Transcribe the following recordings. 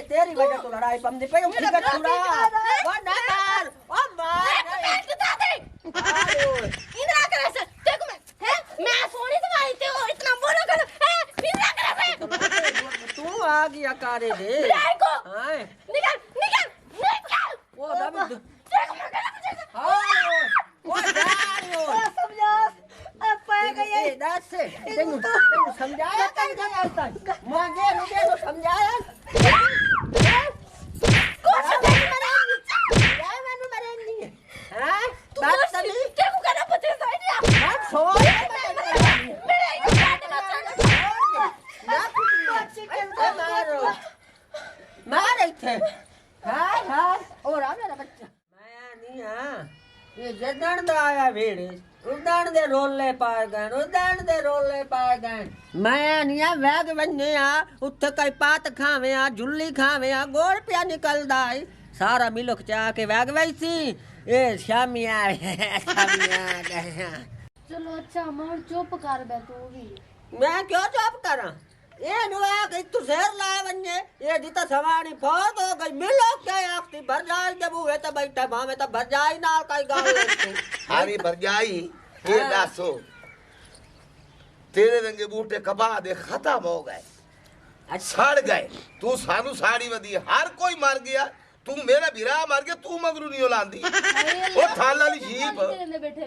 तेरी वजह तो लड़ाई पमदी पे फिकर छुड़ा वो ना मार ओ मार इंदिरा करे से देखो मैं सोनी से आई थे इतना बोलो कर इंदिरा करे से तू आ गया कारे दे को हां निकल निकल निकल वो दबी देखो मैं कर हां वो जानो समझा पे गई दस से तेनू समझाया कई जगह तक मांगे रुके तो समझाया कुछ नहीं मरा यार मैंने मरे नहीं है हां तू सभी क्या करना पड़ता है बात छोड़ मेरे ये काट मत ना मारो मार इथे हां हां और आ मेरा बच्चा मैं नहीं हां ये जदन दा आया भेड़े उड़न दे रोले पाए गए उड़न दे रोले पाए गए मैं नहीं आ वैग वन्ने आ उत्थे कई पात खावे आ झुल्ली खावे आ गोल पिया निकलदा है सारा मिलक चा के वैग वैसी ए शामिया शामिया चलो अच्छा मोर चुप कर बे तू भी मैं क्यों चुप करा ये नुआ कि तू शहर लाए वन्ने ये जिता सवानी फौत हो गई मिलो क्या आखती भर जाई जब हुए तो बैठा भावे तो भर जाई नाल कई गाँव हारी भर जाई ये दासो तेरे रंगे बूटे कबा दे खत्म हो गए सड़ गए तू सानू साड़ी वदी हर कोई मर गया तू मेरा बिरा मार के तू मगरू नहीं लांदी ओ थाला ली जीप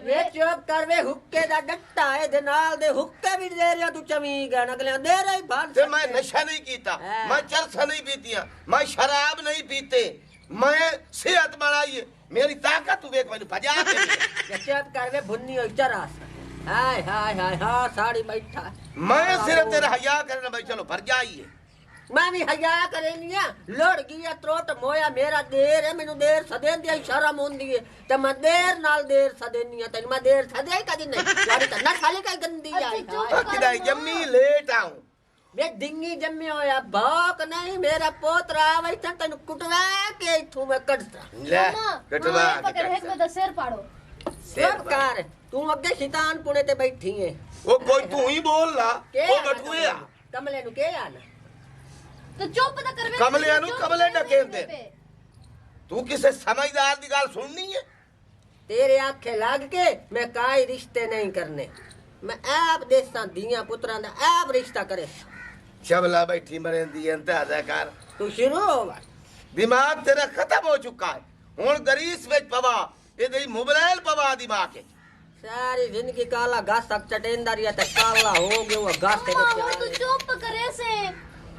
वे चुप कर वे हुक्के दा डट्टा है दे नाल दे हुक्के भी दे रिया तू चमी गया अगले दे रही भान ते मैं नशा नहीं कीता मैं चरस नहीं पीतियां मैं शराब नहीं पीते मैं सेहत बनाई मेरी ताकत तू देख मैंने भजा के चुप कर वे भुन्नी हो चरास हाय हाय हाय हां साड़ी बैठा मैं सिर्फ तेरा हया करना भाई चलो भर जाइए मैं भी हया करेनिया लड़ गया त्रोट मोया मेरा देर है मेनू देर सदेन दी शर्म होंदी है ते मैं देर नाल देर सदेनिया ते मैं देर सदे कदी नहीं यारी त ना खाली का गंदी आई किदाई जम्मी लेट आऊं वे डिंगी जम्मे होया भौक नहीं मेरा पोतरा आवे त तन कुटवा के इथू मैं कटता ले कटवा पकड़ एक में सिर पाड़ो सब कार तू अगे शैतान पुणे ते बैठी है वो कोई तू ही बोल ला ओ बटुया कमले नु के आना तो चुप ना कर कमले नु कमले डके दे तू किसे समझदार दी गाल सुननी है तेरे आंखें लाग के मैं काई रिश्ते नहीं करने मैं आप देसा दिया पुत्रा दा आप रिश्ता करे शबला बैठी मरेंदी अंदाजा कर तू शुरू हो दिमाग तेरा खत्म हो चुका है हुन गरीस विच पवा ए दई मोबाइल पवा दिमाग के सारी जिंदगी काला घास तक चटेंदा रिया ते काला हो गयो वो घास ते तू चुप करे से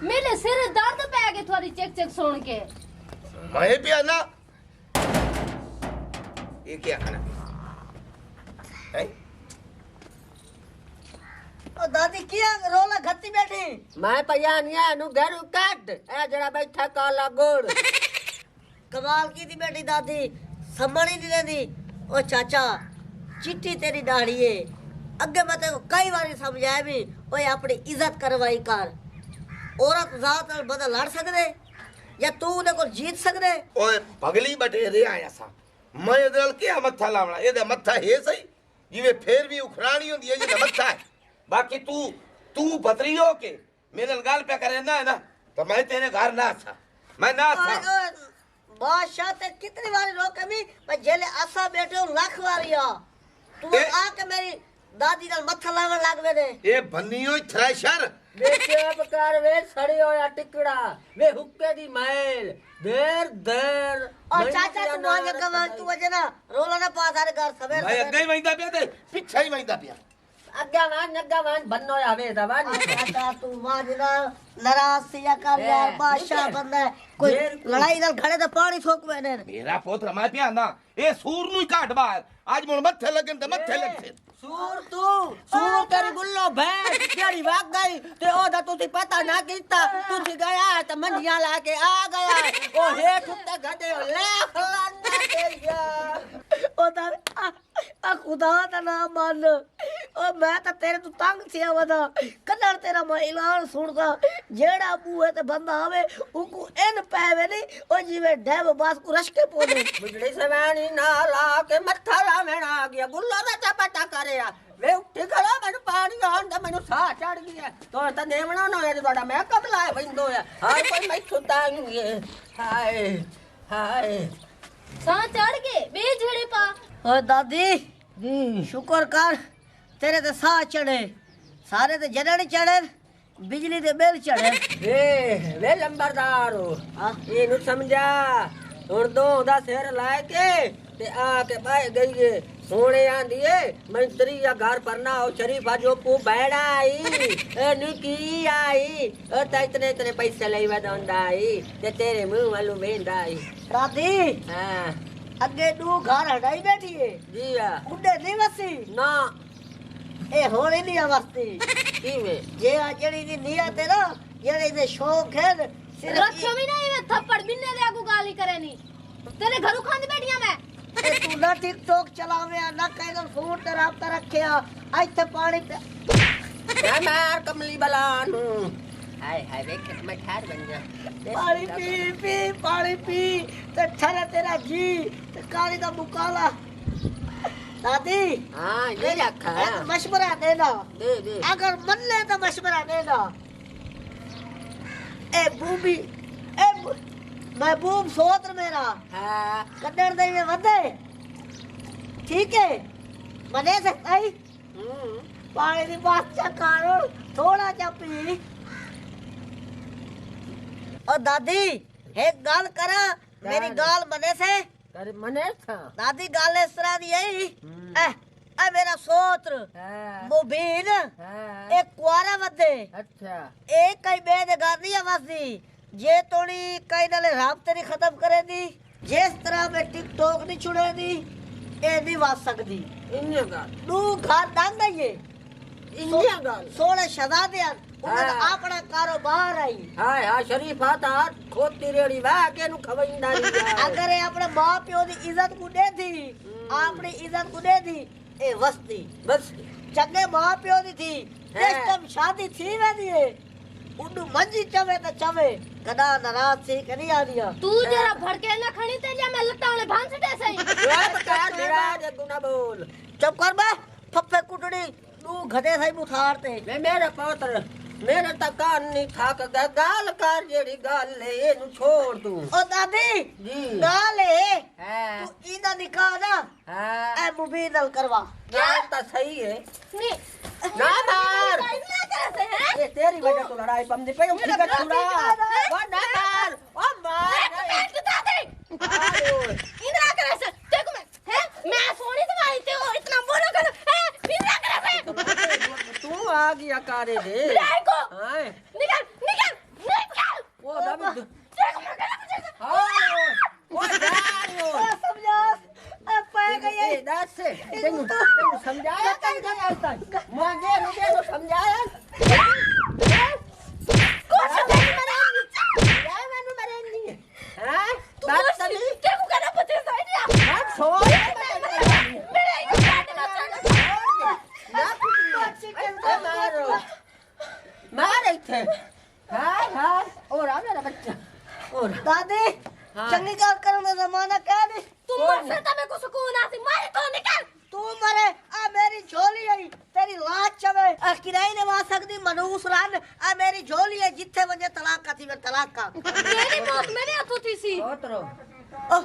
मेरे सिर दर्द पै गए थोड़ी चेक चेक सुन के मैं पिया ना ये क्या खाना है ओ दादी किया रोला घत्ती बैठी मैं पयानिया नु घर काट ए जरा बैठा काला गोड़ कमाल की थी बैठी दादी समझ ही नहीं लेंदी ओ चाचा चिट्ठी तेरी दाढ़ी है अगे मैं तेको कई बार समझाया भी ओए अपनी इज्जत करवाई कर औरत जात नाल बदल लड़ सकदे या तू उदे को जीत सकदे ओए पगली बटेरे आया सा मैं इधर क्या मत्था लावना ये मत्था है सही जिवे फेर भी उखरानी होंदी है जे मत्था है बाकी तू बतरी हो के मेरे गाल पे करे ना है ना तो मैं तेरे घर ना था मैं ना था बादशाह ते कितनी बार रोके भी मैं जेले आसा बैठे हूं लाख बारिया तू आके मेरी दादी नाल मत्था लावण लाग वे ये बन्नियो थ्रेशर वे चुप कर वे सड़ी होया टिकड़ा वे हुक्के दी मैल देर देर और चाचा तू मांगे कमाल तू वजे ना रोला ना पा सारे घर सवेर मैं अगे ही वहींदा पिया ते पीछे ही वहींदा पिया नग्गा वान बन्नो आवे दवानी चाचा तू वाजना नाराज सिया कर यार बादशाह बंदा है कोई लड़ाई नाल खड़े तो पानी ठोक मैंने मेरा पोत रमा पिया ना ए सूर नु काट बाहर आज मोर मथे लगन ते मथे लगसे सूर तेरी गुल्लो भैंस जेड़ी भाग गई ते ओदा तुसी पता ना कीता तुसी गया ते मंडियां लाके आ गया ओ हेठ उत्ते गधे ले फलाना तेरिया ओदा आ खुदा दा नाम मान ओ मैं तो तेरे तू तंग थिया वदा कदर तेरा मैं ऐलान सुनदा जेड़ा बूहे ते बंदा आवे उको इन पैवे नहीं ओ जिवे डेव बास को रश्के पोदे बिजली से वैनी ना ला के मत्था लावेण आ गया गुल्ला दा चपटा करे वे उठी खड़ा मैनू पानी आन दे मैनू साह चढ़ गया तो ता नेवना ना होया ਤੁਹਾਡਾ मैं कब लाए बंदो है हर कोई मैं सुता नहीं है हाय हाय सा चढ़ गए बे झड़े पा ओ दादी जी शुक्र कर तेरे ते साह चढ़े सारे ते जड़न चढ़े बिजली दे बिल चढ़े वे लंबरदार ਇਹਨੂੰ ਸਮਝਾ ਹੁਣ ਦੋ ਦਾ ਸਿਰ ਲੈ ਕੇ ਤੇ ਆ ਕੇ ਬਾਹਰ ਗਈਏ ਸੋਹਣੇ ਆਂਦੀਏ ਮੰਤਰੀ ਆ ਘਰ ਪਰਨਾ ਉਹ ਸ਼ਰੀਫਾ ਜੋ ਪੂ ਬੈੜਾ ਆਈ ਇਹਨੂੰ ਕੀ ਆਈ ਉਹ ਤਾਂ ਇਤਨੇ ਪੈਸੇ ਲਈ ਵਦਾਉਂਦਾ ਆਈ ਤੇ ਤੇਰੇ ਮੂੰਹ ਵੱਲੋਂ ਵੇਂਦਾ ਆਈ दादी ਹਾਂ ਅੱਗੇ ਦੂ ਘਰ ਹਟਾਈ ਬੈਠੀ ਏ ਜੀ ਆ ਉੱਡੇ ਨਹੀਂ ਵਸੀ ਨਾ ਇਹ ਹੋਣੀ ਨਹੀਂ ਵਸਤੀ ਕਿਵੇਂ ਜੇ ਆ ਜਿਹੜੀ ਦੀ ਨੀਅਤ ਹੈ ਨਾ ਜਿਹੜੇ ਦੇ ਸ਼ੌਕ ਹੈ ਸਿਰਫ रखो भी नहीं मैं थप्पड़ बिन्ने दे आगू गाली करे नहीं तेरे घरों खांदी बैठिया मैं ਇਹ ਤੂੰ ਨਾ ਟਿਕਟੋਕ ਚਲਾਵਿਆ ਨਾ ਕਹਿੰਦਾ ਫੋਨ ਤੇ ਰਾਬਤਾ ਰੱਖਿਆ ਇੱਥੇ ਪਾਣੀ ਮੈਂ ਮਾਰ ਕਮਲੀ ਬਲਾ ਨੂੰ ਹਾਏ ਹਾਏ ਵੇਖ ਕੇ ਮੈਂ ਠਹਿਰ ਬਣ ਜਾ ਪਾਣੀ ਪੀ ਤੇ ਠਰੇ ਤੇਰਾ ਜੀ ਤੇ ਕਾਲੀ ਦਾ ਮੁਕਾਲਾ दादी हाँ ये रखा एक मशवरा देना दे दे अगर मन ले तो मशवरा देना ए बूबी महबूब सोत्र मेरा हाँ कदर दे में वधे ठीक है मने से आई पानी दी बात चा कारो थोड़ा चा पी और दादी एक गाल करा मेरी गाल मने से कर मने था दादी गाल इस तरह दी आई ए मेरा सोत्र हाँ मुबीन हाँ एक कुआरा वधे अच्छा एक कई बेदगार नहीं वसदी जे तोड़ी कई नाले राबते नहीं खत्म करे दी जिस तरह में टिकटॉक नहीं छुड़े दी ए नहीं वस सकदी इन्ने गाल दू घर दंग ये इन्ने गाल सोने शहजादे अपना कारोबार आई हाय हाय शरीफा ता खोती रेड़ी वाह के नु खवंदा नहीं अगर ये अपने मां प्यो दी इज्जत को दे दी अपनी इज्जत को दे दी ए वस्ती बस चंगे मां प्यो दी थी जिस टाइम शादी थी वेदी है उन्नु मंजी चवे तो चवे कदा नाराज थी कदी आ दिया तू जरा भड़के ना खणी ते लिया मैं लटावले भान सटे सही वे बता मेरा जे गुना बोल चुप कर बे फफे कुटड़ी तू घटे सही बुखारते वे मेरा पौत्र मेरा ता कान नहीं थाक गया गाल कर जेड़ी गाल ले एनु छोड़ तू ओ दादी जी गाले हां तू इदा निकाह ना हां ए मुबीदल करवा गाल ता सही है नी ना मार इतना कैसे है ये तेरी वजह तो लड़ाई पमने पे उठी कर छुड़ा वो ना मार ओ मार इंदिरा करे से देखो मैं सोनी से मारी ते इतना बोलो कर इंदिरा करे से तू आ गया कारे दे को हां निकल वो दब देखो मैं करे हां वो जानो ओ समझा ए पे गई ए दस तेनु समझाया कहीं आज तक मांगे रुके तो समझाया कौन सा तेरी मरानी यार मैंने मरे नहीं हां तू बात तभी देखो करे पते साइड बात छोड़ मेरे इधर काट ना मारो मारे थे हाय हाय और आ मेरा बच्चा और दादी हाँ। चंगी गाल करने जमाना क्या नहीं तुम मरसे तमे को सुकून आती मारे तो निकल तू मरे आ मेरी झोली आई तेरी लाश चवे आ किराई ने वा सकदी मनूस रान आ मेरी झोली है जिथे वजे तलाक का थी वे तलाक का मेरी मौत मेरे हाथों थी सी पोतरो ओ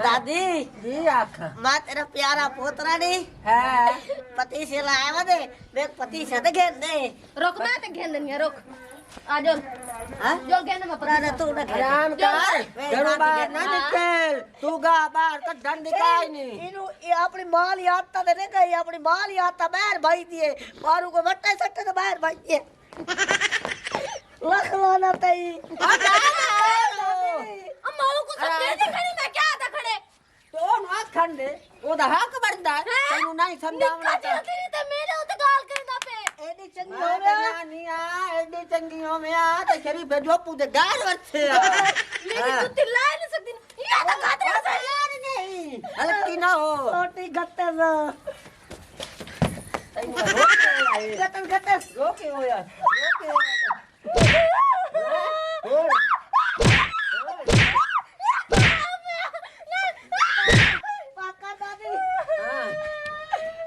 दादी जी आखा मैं तेरा प्यारा पोतरा नहीं है पति से लाया वदे मैं पति से दे दे रुक मैं ते घेन देनी रुक आ जाओ हां जो घेन में ना तू ना आराम कर घरों बाहर ना निकल तू गा बाहर का डंड दिखाई नहीं इनु ये अपनी माल याद ता दे गई अपनी माल याद ता बाहर भाई दिए मारू को वट्टे सट्टे तो बाहर भाई दिए लखवाना तई अम्मा को सब दे दे खड़ी मैं क्या था खड़े तो ना खंडे वो दा हक बनदा तेनु नहीं समझावना निकल तेरी ते मेरे उते गाल करना पे एडी चंगी हो हो गया नहीं आ एडी चंगी हो में आ ते शरीफ जोपू दे गाल वछे लेकिन तू चिल्ला नहीं सकती या तो खातरा से यार नहीं हल्की ना हो छोटी गत्ते में गत्ते गत्ते रोके हो यार पाका दादी हाँ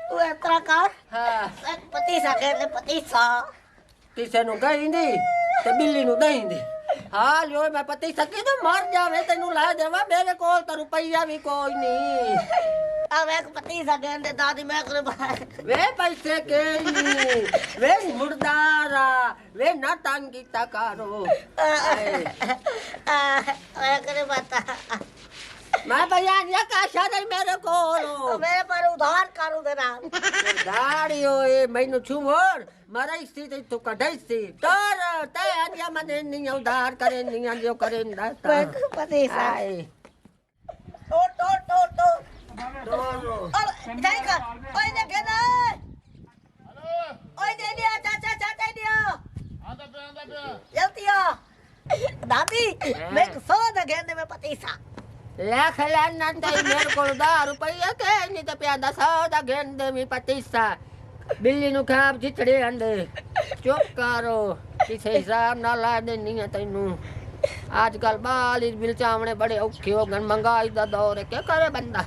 तू इतना कर हाँ पतीसा कहते पतीसा किसे नु कहीं दी ते बिल्ली नु दही दी हाँ जो मैं पति सकी तो मर जावे तेनू ला देवा मेरे कोल तो रुपया भी कोई नहीं अब एक पतीसा कहते दादी मैं करे वे पैसे के नहीं वे मुर्दारा वे नाटंगी तकारो मैं करे बता मैं भैया ये काशा नहीं मेरे कोल मेरे पर उधार करू देना दाड़ियो ए मैनू छुमोर मराई सी तू कढाई सी तोर ते अंजा मने नहीं उधार करे नहीं अंजो करे ना पतीसा तो जाई कर ओए ने गेना ओए दे दिया चाचा चाचा दिया आंदा पे जल्दी आ दादी मैं सो द गेने में पतीसा लाख लाना ताई मेरे को 10 रुपया के नहीं तो प्यादा 100 गेंदे में पतीसा बिल्ली नु खाब चिचड़े अंडे चुप करो किसे हिसाब ना ला देनी है तैनू आजकल बाली बिलचावने बड़े औखे हो गन महंगाई दा दौर है क्या करे बंदा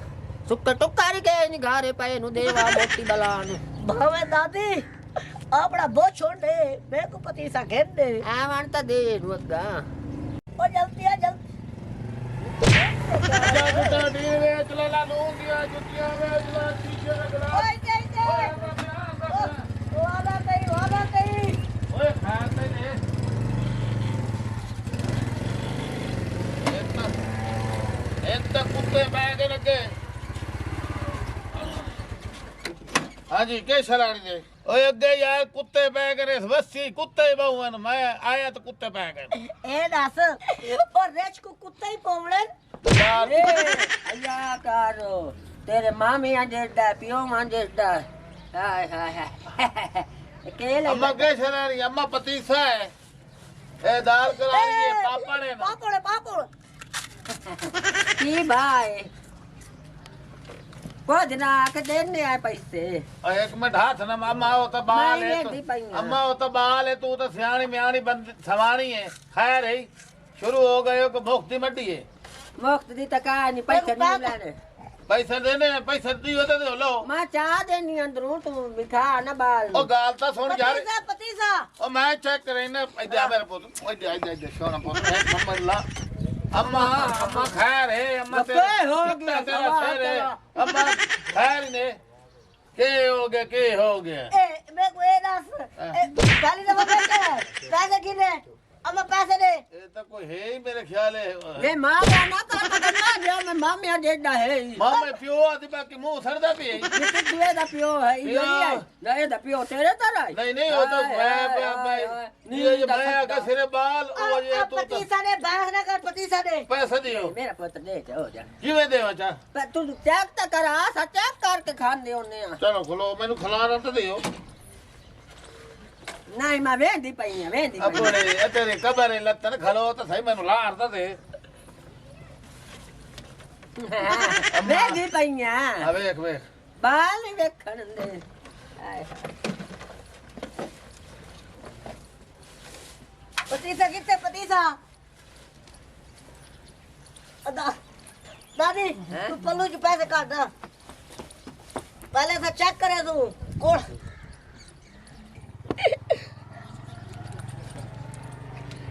सुक्के टुक्कर के नहीं घारे पे नु देवा मोटी बलान भावे दादी अपना बो छोड़ दे मेरे को पतीसा घेर दे आवन तो दे रुगा ओ जल्दी आ जल्दी जुत्ता दीवे चला लूंगिया जुतियां वेचला शीशे लगला ओए दे दे वाला कहीं ओए खाते ने इतना कुत्ते बैग लगे हाँ जी के शरानी दे ओए अगे यार कुत्ते बैग रे वस्सी कुत्ते बहुवन मैं आया तो कुत्ते बैग ए दस और रेच को कुत्ता ही पोवड़न यार अया करो तेरे मामी जेड़ा पियो मां जेड़ा हाय हाय हाय केले अम्मा के शरानी अम्मा पतीसा है ए दाल करा रही है पापड़ है ना पापड़ की भाई कुछ ना के देने आए पैसे और एक मिनट हाथ ना अम्मा हो तो बाल मैं है ये दी पाई तो हूँ। अम्मा हो तो बाल है तू तो सियाणी म्याणी बंद सवानी है खैर है शुरू हो गए हो कि मुफ्ती मड्डी है वक्त दी तका नहीं पैसे नहीं लाने पैसे देने हैं पैसे दी होते तो लो मैं चाह देनी अंदरों तू बिठा ना बाल ओ गाल तो सुन यार पतीसा ओ मैं चेक करे ना इधर मेरे पुत इधर सोना पुत नंबर ला अम्मा अम्मा खैर है अम्मा बप्पे हो गया, तेरा खैर है अम्मा खैर ने के हो गया ए मैं को ए दस गाली ना पैसे गिने अम्मा पैसे दे ये तो कोई है ही मेरे ख्याल है ये मां ना कर ना जो मैं मामिया जेड़ा है मां में पियो आदि बाकी मुंह सरदा पे ये दुए दा पियो है ये नहीं है ये दा पियो तेरे तरह है नहीं वो तो मैं ये मैं का सिरे बाल और ये तू तो पतीसा ने बहस ना कर पतीसा दे पैसे दियो मेरा पुत्र दे हो जा किवे देवा चा पर तू चेक तो करा चेक करके खान दे ओने चलो खलो मैनू खिलाना तो दियो नहीं मैं वेंदी पई है अपने तेरे कबर लत्तन खलो तो सही मैनू लार तो दे वेंदी पई है अब देख देख बाल नहीं देखन दे हाय पतीसा कितने पतीसा दादी तू पल्लू के पैसे काट ना पहले से चेक करे तू कौन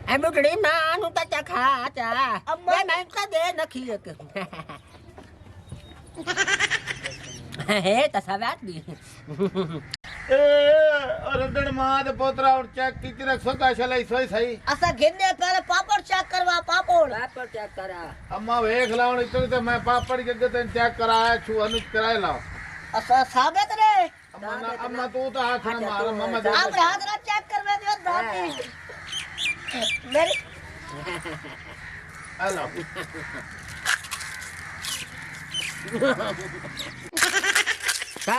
ए बुढ़ी मां नु ता खा चा अम्मा मैं तो दे नखी एक हे तो सवात भी और रंदड़ मां दे पोतरा और चेक की रखो का चलाई सोई सही असा गिनने पहले पापड़ चेक करवा पापड़ पापड़ चेक करा अम्मा वेख लाउन इतने तो मैं पापड़ के गते चेक कराया छु अनुज कराए लाओ असा साबित रे अम्मा तू तो हाथ न मार मम्मा दे आप हाथ ना चेक करवा दियो दादी मेरी हेलो खा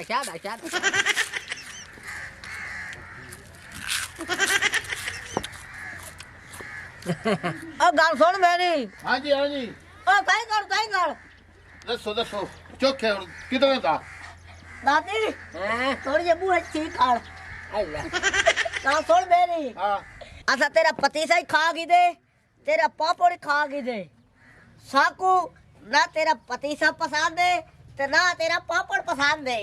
शाबाश ओ गाल सुन मेरी हाँ जी ओ कहीं कर दसो दसो चौखे हुण कितने दा दादी हैं थोड़ी जे मुंह अच्छी खाड़ अल्लाह ना सुन मेरी हां असा तेरा पतीसा ही खा गई दे तेरा पापड़ खा गई दे साकू ना तेरा पतीसा पसंद है ते ना तेरा पापड़ पसंद है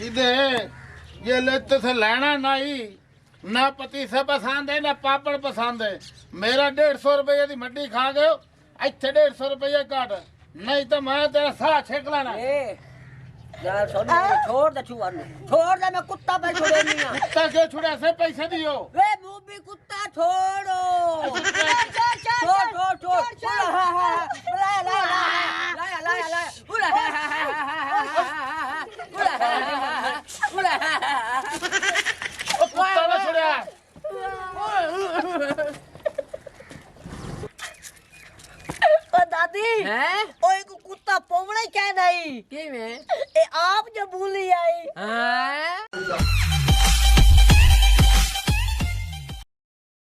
इधे ये लेते से लेना नहीं ना पतीसा पसंद है ना पापड़ पसंद है मेरा 150 रुपये की मड्डी खा गए इतने 150 रुपये काट नहीं तो मैं तेरा साह छेक लेना ए यार छोड़ दे छुआ छोड़ दे मैं कुत्ता पे छोड़े नहीं आ कुत्ता के छुड़ा से पैसे दियो वे मूवी कुत्ता छोड़ो छोड़ छोड़ छोड़ ला ला ला ओ कुत्ता ना छुड़ा ओ दादी हैं ओए को कुत्ता पोवना ही क्या नहीं की में ए आप जो भूली आई हैं